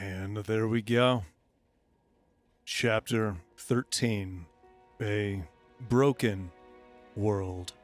And there we go. Chapter 13. A broken world.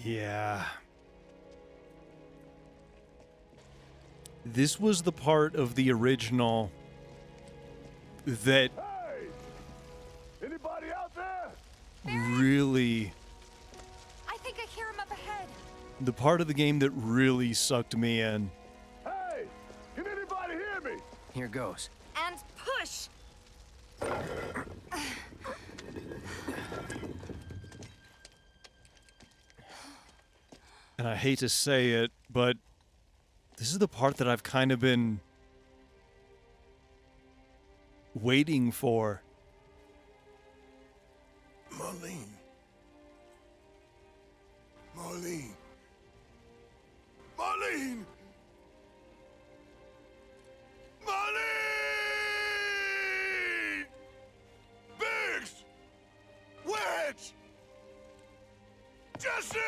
Yeah. This was the part of the original that Hey! Anybody out there? really, I think I hear him up ahead. the part of the game that really sucked me in. Hey! Can anybody hear me? Here goes. And push! And I hate to say it, but this is the part that I've kind of been waiting for. Marlene. Marlene. Marlene! Marlene! Biggs! Wedge! Jesse!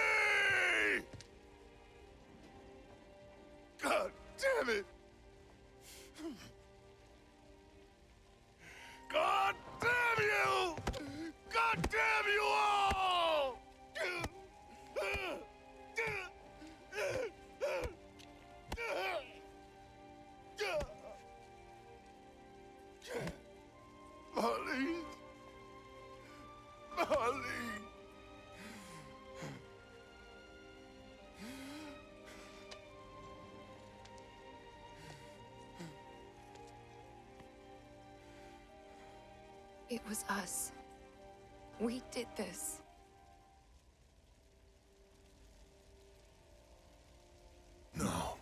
God damn it! God damn you! God damn you all! Marlene. Marlene. It was us. We did this. No.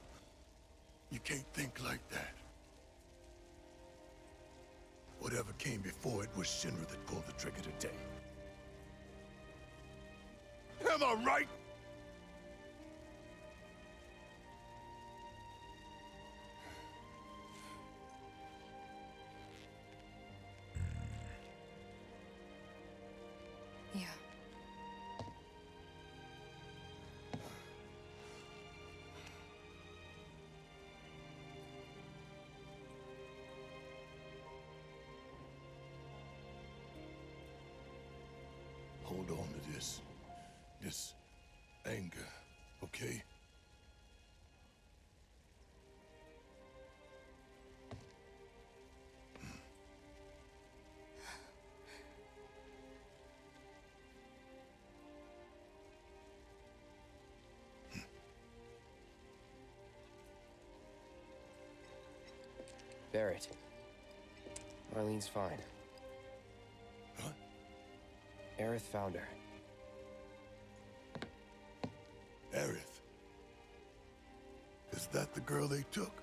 You can't think like that. Whatever came before it was Shinra that pulled the trigger today. Am I right? Yeah. Hold on to this anger, okay? Barrett. Marlene's fine. Huh? Aerith found her. Aerith. Is that the girl they took?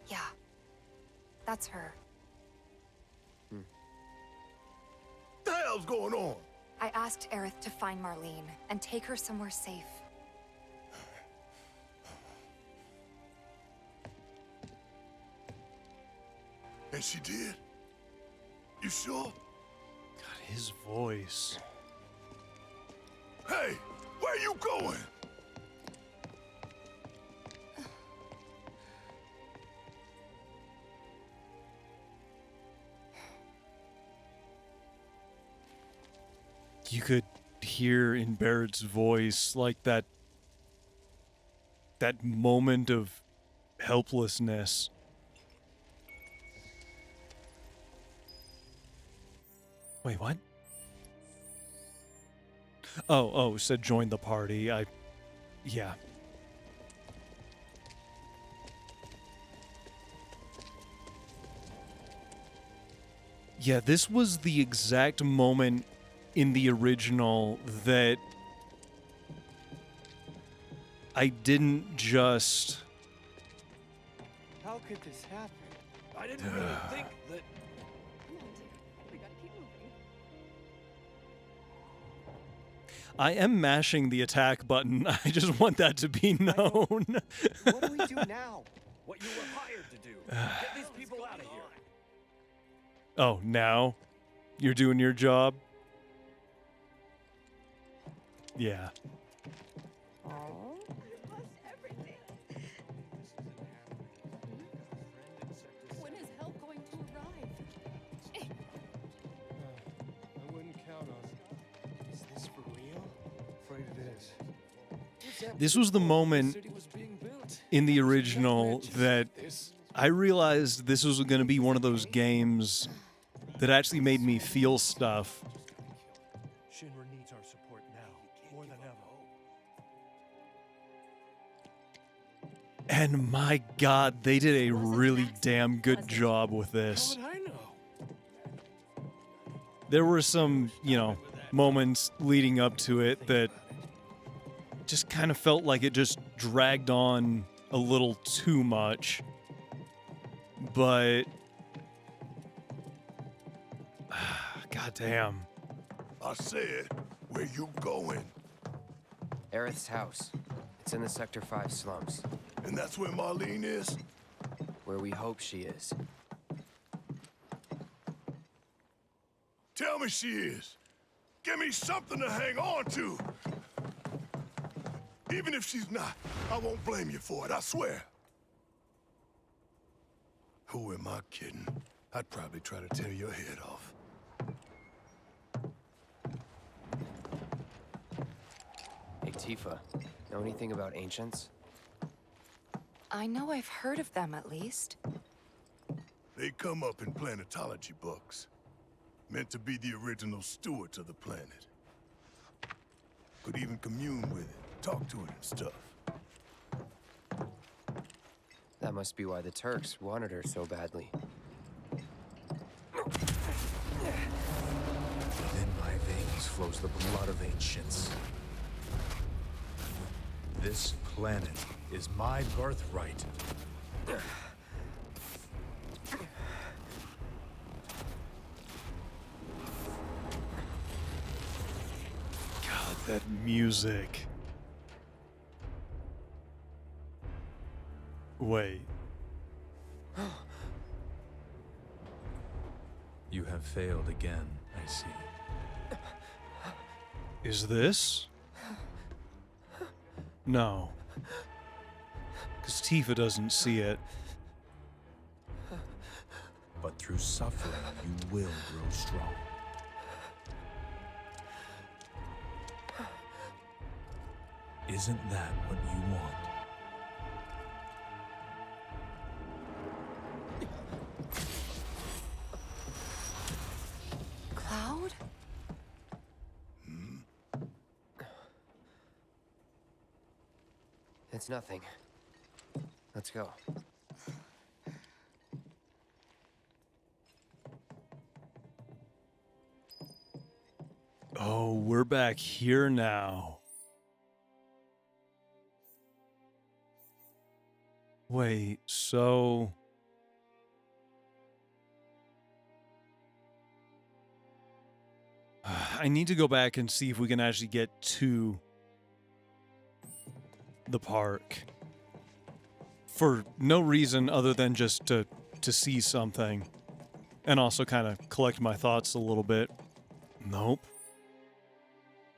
Yeah. That's her. The hell's going on? I asked Aerith to find Marlene and take her somewhere safe. And she did? You sure? God, his voice. Hey, where you going? You could hear in Barrett's voice like that moment of helplessness. Wait, what? Oh, said join the party. Yeah. Yeah, this was the exact moment in the original that I didn't just... How could this happen? I didn't really think that. Come on, dear. We gotta keep moving. I am mashing the attack button. I just want that to be known. What do we do now? What you were hired to do. Get these people out of here. Oh, now? You're doing your job? Yeah. When is help going to arrive? I wouldn't count on it. Is this for real? Afraid it is. This was the moment in the original that I realized this was going to be one of those games that actually made me feel stuff. Shinra needs our support now, more than ever. And my god, they did a really damn good job with this. How would I know? There were some, moments leading up to it that just kind of felt like it just dragged on a little too much. But god damn. I said, where you going? Aerith's house. It's in the Sector 5 slums, And that's where Marlene is? where we hope she is. Tell me she is. Give me something to hang on to. Even if she's not, I won't blame you for it, I swear. Who am I kidding? I'd probably try to tear your head off. Hey, Tifa, know anything about ancients? I know I've heard of them at least. They come up in planetology books. Meant to be the original stewards of the planet. Could even commune with it, talk to it and stuff. That must be why the Turks wanted her so badly. In my veins flows the blood of ancients. This planet is my birthright. God, that music. Wait. You have failed again, I see. Is this? No. Because Tifa doesn't see it. But through suffering, you will grow strong. Isn't that what you want? Cloud? It's nothing. Let's go. Oh, we're back here now. Wait, so... I need to go back and see if we can actually get to the park. For no reason other than just to see something. And also kind of collect my thoughts a little bit. Nope.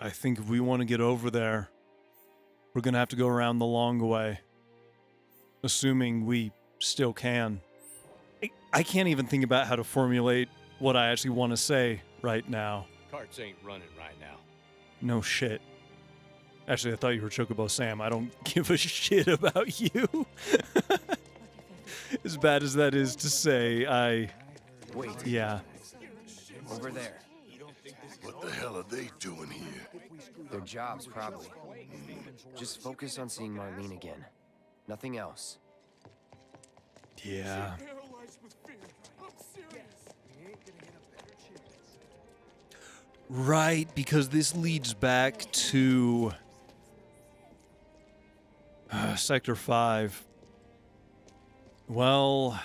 I think if we want to get over there, we're going to have to go around the long way. Assuming we still can. I can't even think about how to formulate what I actually want to say right now. Carts ain't running right now. No shit. Actually, I thought you were Chocobo Sam. I don't give a shit about you. As bad as that is to say, Wait, yeah. over there. What the hell are they doing here? Their jobs, probably. Just focus on seeing Marlene again. Nothing else. Yeah. Paralyzed with fear. I'm serious. Right, because this leads back to Sector 5. Well,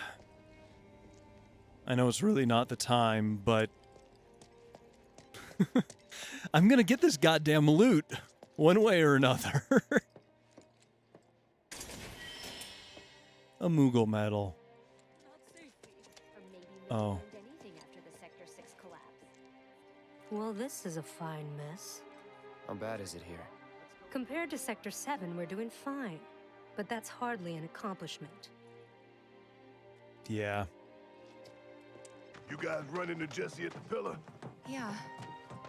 I know it's really not the time, but I'm gonna get this goddamn loot one way or another. A Moogle medal. Oh. Well, this is a fine mess. How bad is it here? Compared to Sector 7, we're doing fine. But that's hardly an accomplishment. Yeah. You guys run into Jesse at the pillar? Yeah,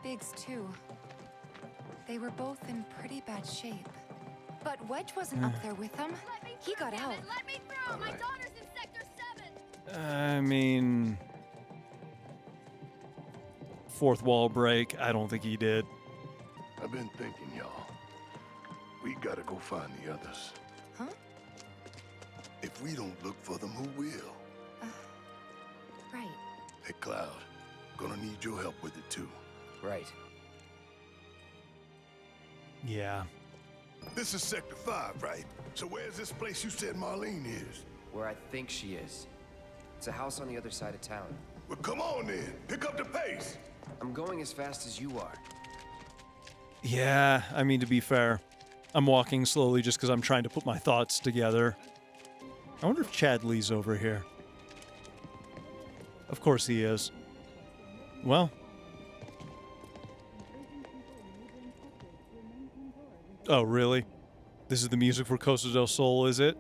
Biggs too. They were both in pretty bad shape. But Wedge wasn't up there with them. He got out. Let me through! My daughter's in Sector 7! I mean, fourth wall break. I don't think he did. I've been thinking, y'all. We gotta go find the others. Huh? If we don't look for them, who will? Right. Hey, Cloud. Gonna need your help with it, too. Right. Yeah. This is Sector 5, right? So where's this place you said Marlene is? Where I think she is. It's a house on the other side of town. Well, come on then. Pick up the pace. I'm going as fast as you are. Yeah, I mean, to be fair, I'm walking slowly just because I'm trying to put my thoughts together. I wonder if Chadley's over here. Of course he is. Well. Oh, really? This is the music for Costa del Sol, is it?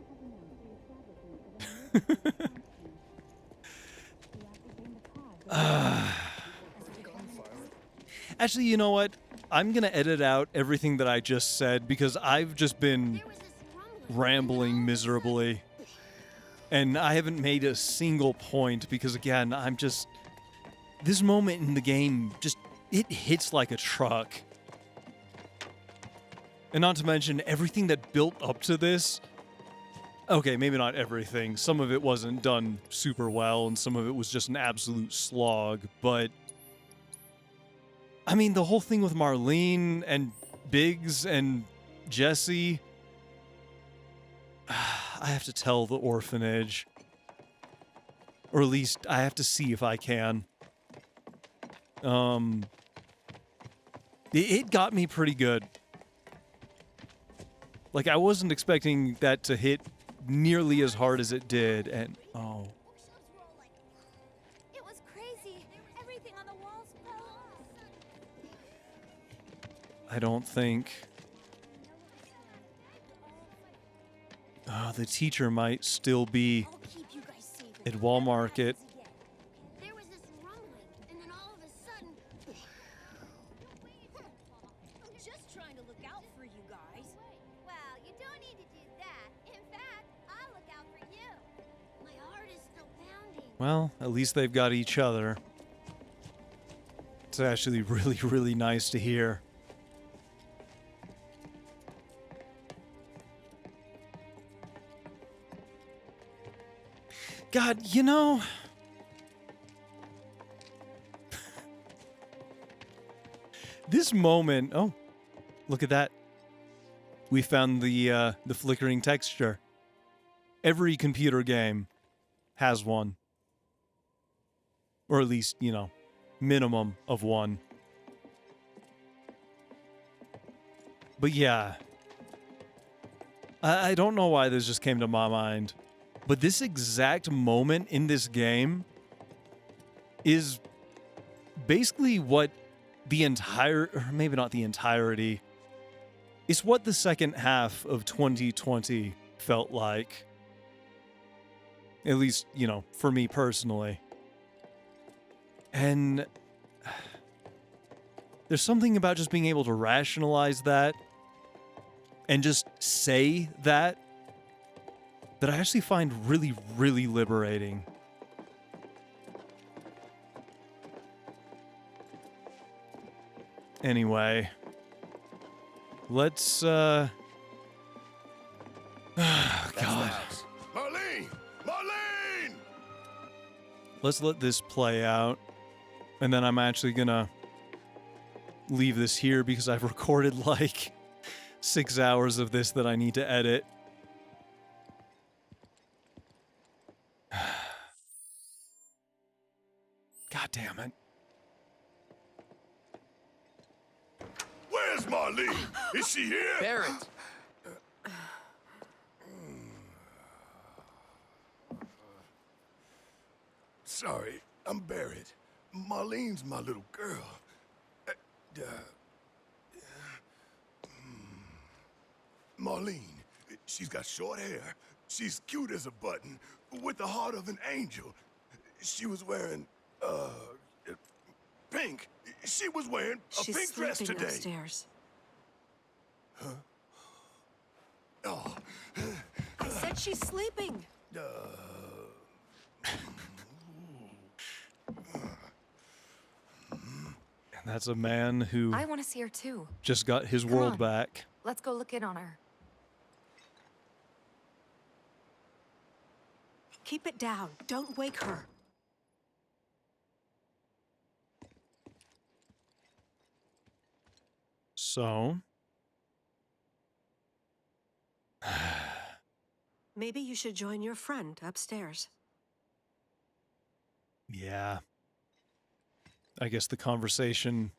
Actually, you know what? I'm gonna edit out everything that I just said because I've just been rambling miserably. And I haven't made a single point because, again, I'm just... This moment in the game, just... It hits like a truck. And not to mention, everything that built up to this... Okay, maybe not everything. Some of it wasn't done super well, and some of it was just an absolute slog, but... I mean, the whole thing with Marlene and Biggs and Jesse... I have to tell the orphanage. Or at least, I have to see if I can. It got me pretty good. Like, I wasn't expecting that to hit nearly as hard as it did, and... Oh. It was crazy. Everything on the walls fell off. I don't think... the teacher might still be I'll keep you guys safe. at Wall Market. There was this rumbling, and then all of a sudden... I'm just trying to look out for you guys. Well, you don't need to do that. In fact, I'll look out for you. My heart is still pounding. Well, at least they've got each other. It's actually really, really nice to hear. God, you know... This moment... Oh, look at that. We found the flickering texture. Every computer game has one. Or at least, you know, minimum of one. But yeah. I don't know why this just came to my mind. But this exact moment in this game is basically what the entire, or maybe not the entirety, it's what the second half of 2020 felt like. At least, you know, for me personally. And there's something about just being able to rationalize that and just say that I actually find really, really liberating. Anyway, let's, God. Marlene! Marlene! Let's let this play out, and then I'm actually gonna leave this here because I've recorded like 6 hours of this that I need to edit. God damn it. Where's Marlene? Is she here? Barrett! Sorry, I'm Barrett. Marlene's my little girl. Marlene, she's got short hair. She's cute as a button, with the heart of an angel. She was wearing, pink. She was wearing a She's pink dress sleeping today. upstairs. Oh, I said she's sleeping. And that's a man who I want to see her too. just got his Come world on. back. Let's go look in on her. Keep it down. Don't wake her. So, Maybe you should join your friend upstairs. yeah. I guess the conversation,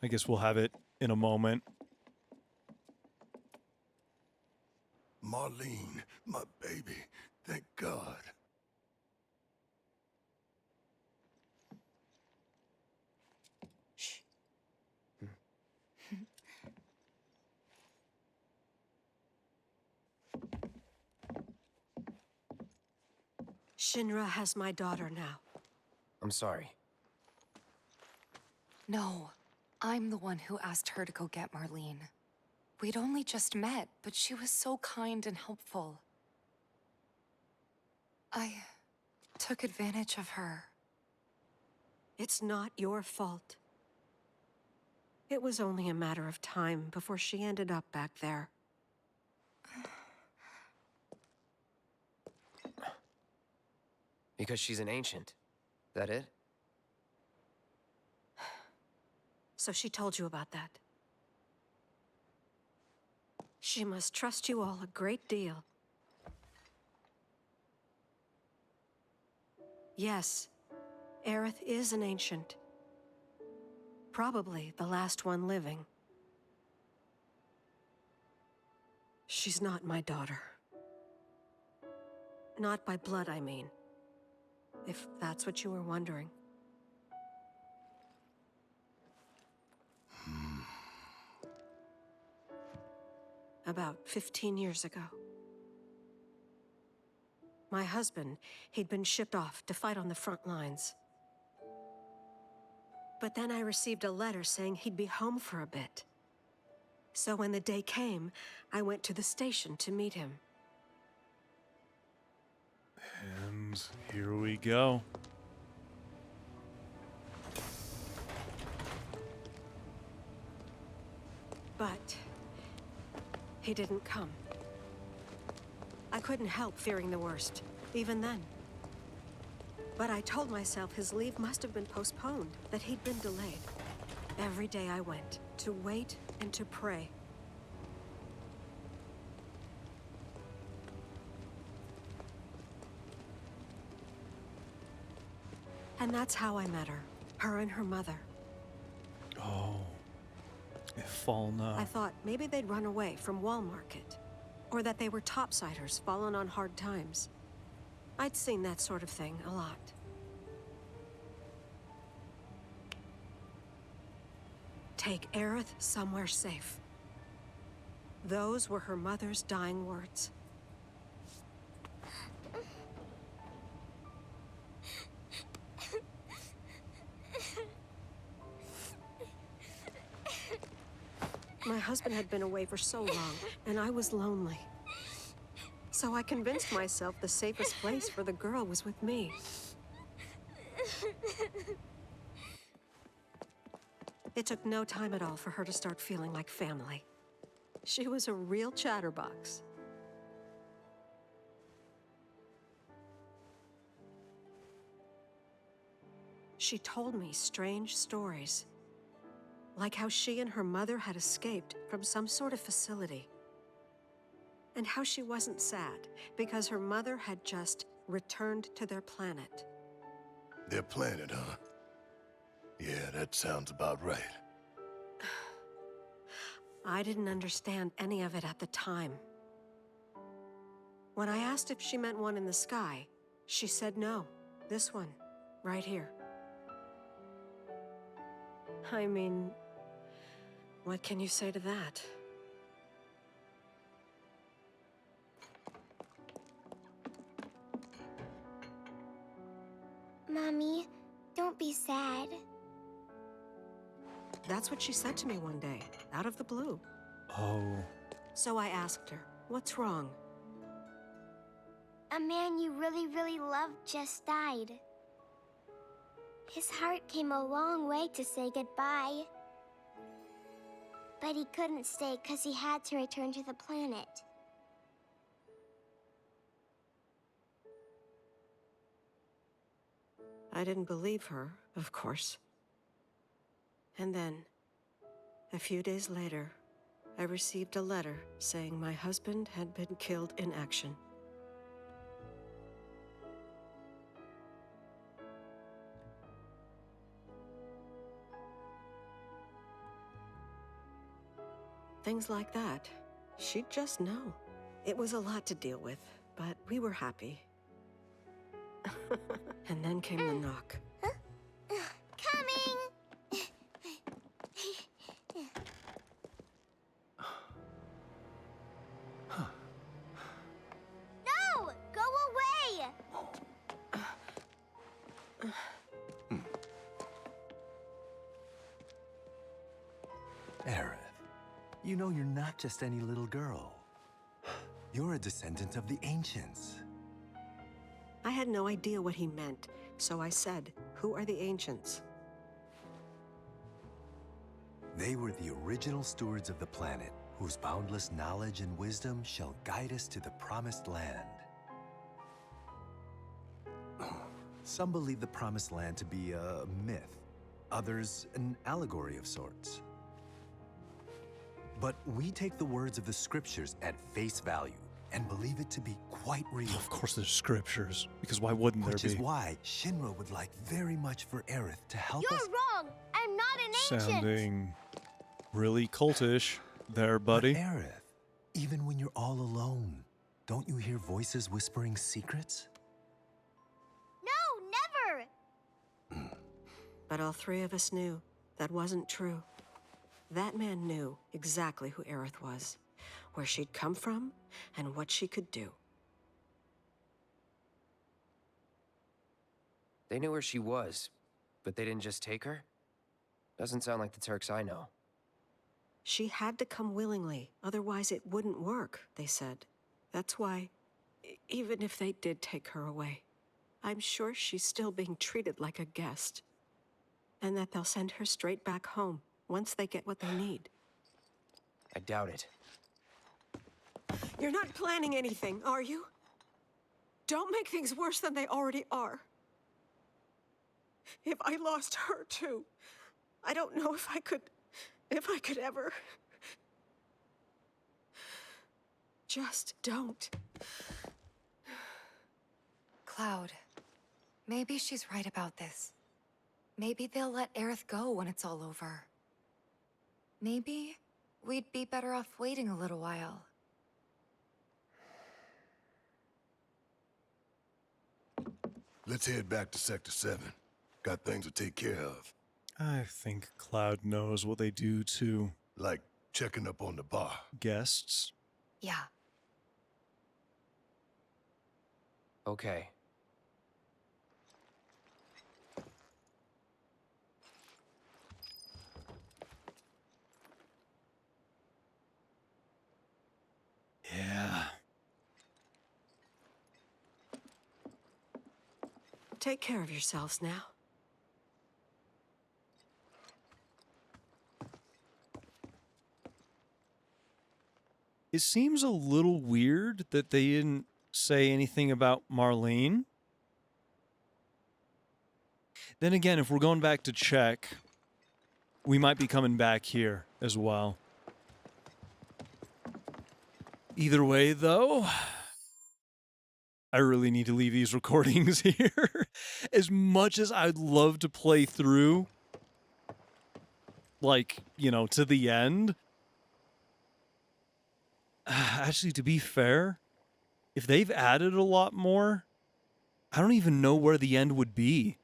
I guess we'll have it in a moment. Marlene, my baby. Thank God. Shh. Shinra has my daughter now. I'm sorry. No, I'm the one who asked her to go get Marlene. We'd only just met, but she was so kind and helpful. I took advantage of her. It's not your fault. It was only a matter of time before she ended up back there. Because she's an ancient. That it? So she told you about that. She must trust you all a great deal. Yes, Aerith is an ancient. Probably the last one living. She's not my daughter. Not by blood, I mean. If that's what you were wondering. About 15 years ago. My husband, he'd been shipped off to fight on the front lines. But then I received a letter saying he'd be home for a bit. So when the day came, I went to the station to meet him. And here we go. But he didn't come. I couldn't help fearing the worst, even then. But I told myself his leave must have been postponed, that he'd been delayed. Every day I went, to wait and to pray. And that's how I met her and her mother. Oh. If fall now. I thought maybe they'd run away from Wall Market, or that they were topsiders fallen on hard times. I'd seen that sort of thing a lot. Take Aerith somewhere safe. Those were her mother's dying words. My husband had been away for so long, and I was lonely. So I convinced myself the safest place for the girl was with me. It took no time at all for her to start feeling like family. She was a real chatterbox. She told me strange stories. Like how she and her mother had escaped from some sort of facility. And how she wasn't sad because her mother had just returned to their planet. Their planet, huh? Yeah, that sounds about right. I didn't understand any of it at the time. When I asked if she meant one in the sky, she said no. This one, right here. I mean, what can you say to that? Mommy, don't be sad. That's what she said to me one day, out of the blue. Oh. So I asked her, what's wrong? A man you really, really loved just died. His heart came a long way to say goodbye. But he couldn't stay because he had to return to the planet. I didn't believe her, of course. And then, a few days later, I received a letter saying my husband had been killed in action. Things like that. She'd just know. It was a lot to deal with, but we were happy. And then came the knock. Coming! No! Go away! Aerith, you know you're not just any little girl. You're a descendant of the Ancients. I had no idea what he meant, so I said, "Who are the Ancients?" They were the original stewards of the planet, whose boundless knowledge and wisdom shall guide us to the promised land. Some believe the promised land to be a myth, others an allegory of sorts. But we take the words of the scriptures at face value and believe it to be quite real. Of course there's scriptures, because why wouldn't there Which be? is why Shinra would like very much for Aerith to help You're us. wrong! I'm not an ancient! Sounding really cultish there, buddy. But Aerith, even when you're all alone, don't you hear voices whispering secrets? No, never! But all three of us knew that wasn't true. That man knew exactly who Aerith was, where she'd come from, and what she could do. They knew where she was, but they didn't just take her? Doesn't sound like the Turks I know. She had to come willingly, otherwise it wouldn't work, they said. That's why, even if they did take her away, I'm sure she's still being treated like a guest. And that they'll send her straight back home once they get what they need. I doubt it. You're not planning anything, are you? Don't make things worse than they already are. If I lost her too, I don't know if I could ever. Just don't. Cloud, maybe she's right about this. Maybe they'll let Aerith go when it's all over. Maybe we'd be better off waiting a little while. Let's head back to Sector 7. Got things to take care of. I think Cloud knows what they do to Like checking up on the bar. guests. Yeah. Okay. Yeah. Take care of yourselves now. It seems a little weird that they didn't say anything about Marlene. Then again, if we're going back to check, we might be coming back here as well. Either way, though, I really need to leave these recordings here. As much as I'd love to play through, like, you know, to the end. Actually, to be fair, if they've added a lot more, I don't even know where the end would be.